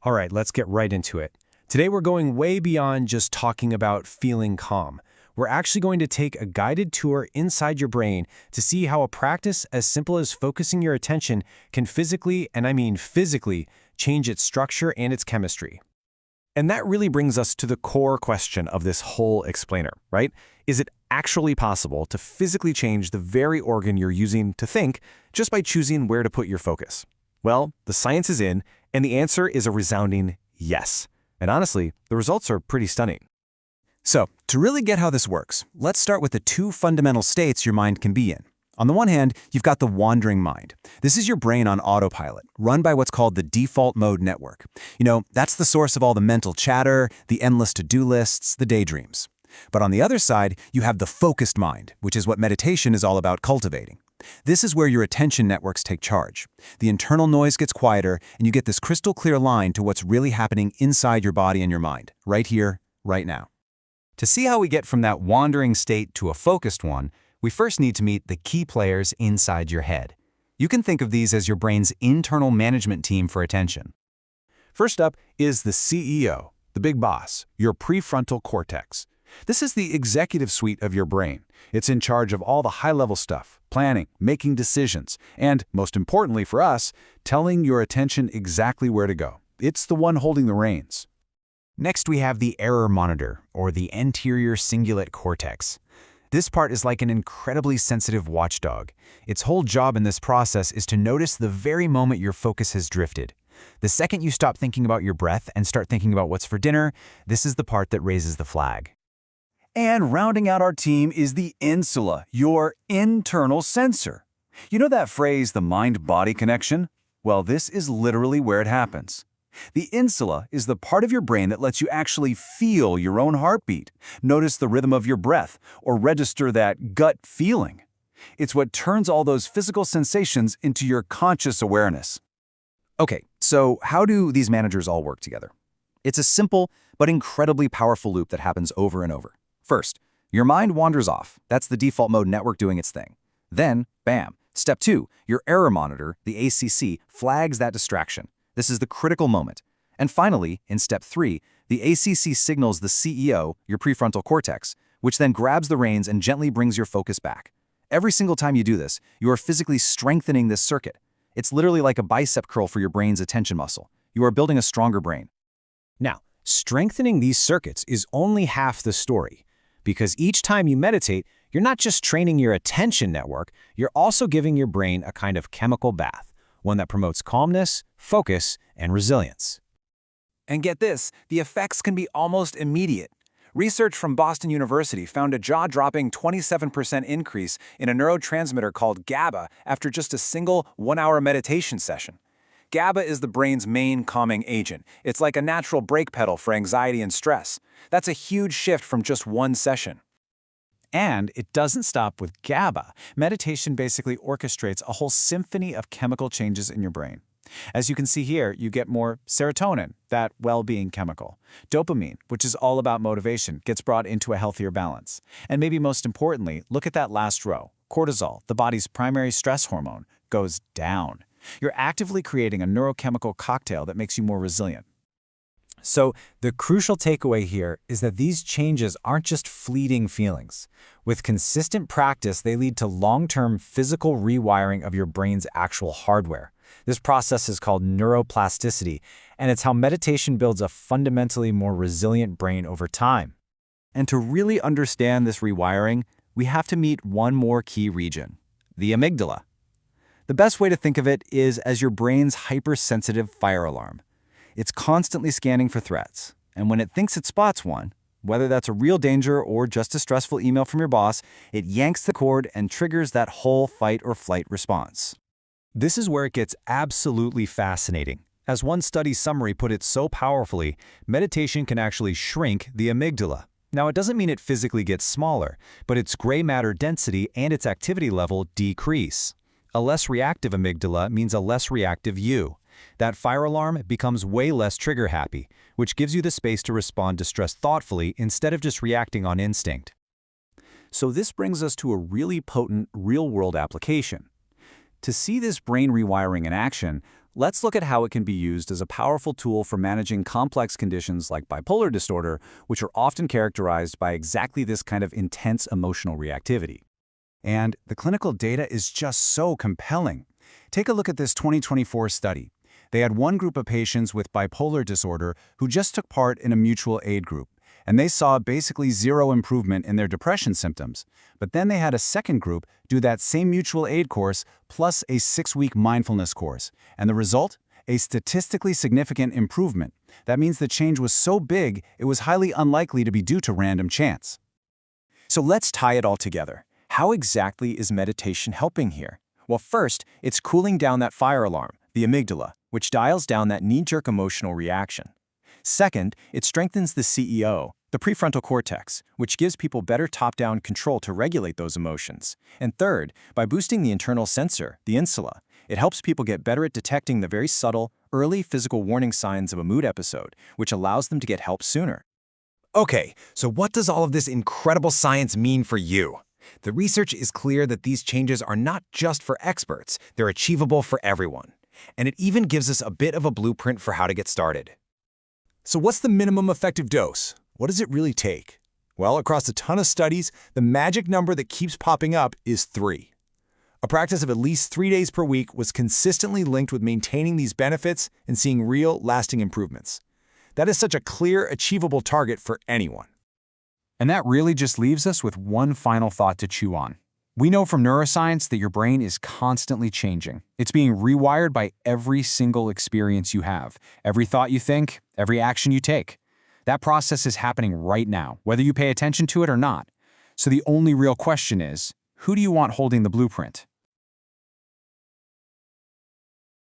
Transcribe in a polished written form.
All right, let's get right into it. Today we're going way beyond just talking about feeling calm. We're actually going to take a guided tour inside your brain to see how a practice as simple as focusing your attention can physically, and I mean physically, change its structure and its chemistry. And that really brings us to the core question of this whole explainer, right? Is it actually possible to physically change the very organ you're using to think just by choosing where to put your focus? Well, the science is in, and the answer is a resounding yes. And honestly, the results are pretty stunning. So, to really get how this works, let's start with the two fundamental states your mind can be in. On the one hand, you've got the wandering mind. This is your brain on autopilot, run by what's called the default mode network. That's the source of all the mental chatter, the endless to-do lists, the daydreams. But on the other side, you have the focused mind, which is what meditation is all about cultivating. This is where your attention networks take charge. The internal noise gets quieter, and you get this crystal clear line to what's really happening inside your body and your mind, right here, right now. To see how we get from that wandering state to a focused one, we first need to meet the key players inside your head. You can think of these as your brain's internal management team for attention. First up is the CEO, the big boss, your prefrontal cortex. This is the executive suite of your brain. It's in charge of all the high-level stuff, planning, making decisions, and, most importantly for us, telling your attention exactly where to go. It's the one holding the reins. Next, we have the error monitor, or the anterior cingulate cortex. This part is like an incredibly sensitive watchdog. Its whole job in this process is to notice the very moment your focus has drifted. The second you stop thinking about your breath and start thinking about what's for dinner, this is the part that raises the flag. And rounding out our team is the insula, your internal sensor. You know that phrase, the mind-body connection? Well, this is literally where it happens. The insula is the part of your brain that lets you actually feel your own heartbeat, notice the rhythm of your breath, or register that gut feeling. It's what turns all those physical sensations into your conscious awareness. Okay, so how do these managers all work together? It's a simple but incredibly powerful loop that happens over and over. First, your mind wanders off. That's the default mode network doing its thing. Then, bam, step 2, your error monitor, the ACC, flags that distraction. This is the critical moment. And finally, in step 3, the ACC signals the CEO, your prefrontal cortex, which then grabs the reins and gently brings your focus back. Every single time you do this, you are physically strengthening this circuit. It's literally like a bicep curl for your brain's attention muscle. You are building a stronger brain. Now, strengthening these circuits is only half the story. Because each time you meditate, you're not just training your attention network, you're also giving your brain a kind of chemical bath, one that promotes calmness, focus, and resilience. And get this, the effects can be almost immediate. Research from Boston University found a jaw-dropping 27% increase in a neurotransmitter called GABA after just a single 1-hour meditation session. GABA is the brain's main calming agent. It's like a natural brake pedal for anxiety and stress. That's a huge shift from just one session. And it doesn't stop with GABA. Meditation basically orchestrates a whole symphony of chemical changes in your brain. As you can see here, you get more serotonin, that well-being chemical. Dopamine, which is all about motivation, gets brought into a healthier balance. And maybe most importantly, look at that last row. Cortisol, the body's primary stress hormone, goes down. You're actively creating a neurochemical cocktail that makes you more resilient. So, the crucial takeaway here is that these changes aren't just fleeting feelings. With consistent practice, they lead to long-term physical rewiring of your brain's actual hardware. This process is called neuroplasticity, and it's how meditation builds a fundamentally more resilient brain over time. And to really understand this rewiring, we have to meet one more key region, the amygdala. The best way to think of it is as your brain's hypersensitive fire alarm. It's constantly scanning for threats, and when it thinks it spots one, whether that's a real danger or just a stressful email from your boss, it yanks the cord and triggers that whole fight or flight response. This is where it gets absolutely fascinating. As one study summary put it so powerfully, meditation can actually shrink the amygdala. Now, it doesn't mean it physically gets smaller, but its gray matter density and its activity level decrease. A less reactive amygdala means a less reactive you. That fire alarm becomes way less trigger-happy, which gives you the space to respond to stress thoughtfully instead of just reacting on instinct. So this brings us to a really potent real-world application. To see this brain rewiring in action, Let's look at how it can be used as a powerful tool for managing complex conditions like bipolar disorder, which are often characterized by exactly this kind of intense emotional reactivity. And the clinical data is just so compelling. Take a look at this 2024 study. They had one group of patients with bipolar disorder who just took part in a mutual aid group, and they saw basically zero improvement in their depression symptoms. But then they had a second group do that same mutual aid course plus a 6-week mindfulness course. And the result? A statistically significant improvement. That means the change was so big, it was highly unlikely to be due to random chance. So let's tie it all together. How exactly is meditation helping here? Well, first, it's cooling down that fire alarm, the amygdala, which dials down that knee-jerk emotional reaction. Second, it strengthens the CEO, the prefrontal cortex, which gives people better top-down control to regulate those emotions. And third, by boosting the internal sensor, the insula, it helps people get better at detecting the very subtle, early physical warning signs of a mood episode, which allows them to get help sooner. Okay, so what does all of this incredible science mean for you? The research is clear that these changes are not just for experts, they're achievable for everyone. And it even gives us a bit of a blueprint for how to get started. So what's the minimum effective dose? What does it really take? Well, across a ton of studies, the magic number that keeps popping up is 3. A practice of at least 3 days per week was consistently linked with maintaining these benefits and seeing real, lasting improvements. That is such a clear, achievable target for anyone. And that really just leaves us with one final thought to chew on. We know from neuroscience that your brain is constantly changing. It's being rewired by every single experience you have, every thought you think, every action you take. That process is happening right now, whether you pay attention to it or not. So the only real question is, who do you want holding the blueprint?